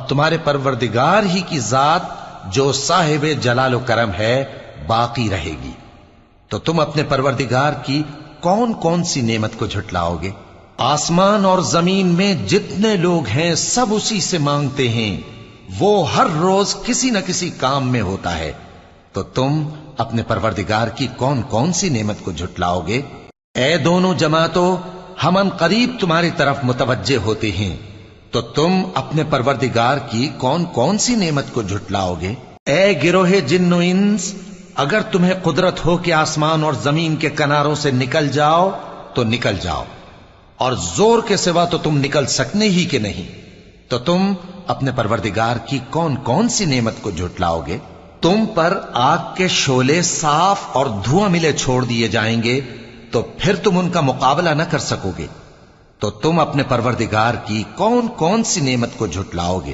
تمہارے پروردگار ہی کی ذات جو صاحب جلال و کرم ہے باقی رہے گی۔ تو تم اپنے پروردگار کی کون کون سی نعمت کو جھٹلاؤ گے؟ آسمان اور زمین میں جتنے لوگ ہیں سب اسی سے مانگتے ہیں، وہ ہر روز کسی نہ کسی کام میں ہوتا ہے، تو تم اپنے پروردگار کی کون کون سی نعمت کو جھٹلاؤ گے؟ اے دونوں جماعتوں، ہم ان قریب تمہاری طرف متوجہ ہوتے ہیں، تو تم اپنے پروردگار کی کون کون سی نعمت کو جھٹلاؤ گے؟ اے گروہ جن و انس، اگر تمہیں قدرت ہو کہ آسمان اور زمین کے کناروں سے نکل جاؤ تو نکل جاؤ، اور زور کے سوا تو تم نکل سکنے ہی کہ نہیں، تو تم اپنے پروردگار کی کون کون سی نعمت کو جھٹلاؤ گے؟ تم پر آگ کے شعلے صاف اور دھواں ملے چھوڑ دیے جائیں گے، تو پھر تم ان کا مقابلہ نہ کر سکو گے، تو تم اپنے پروردگار کی کون کون سی نعمت کو جھٹلاؤ گے؟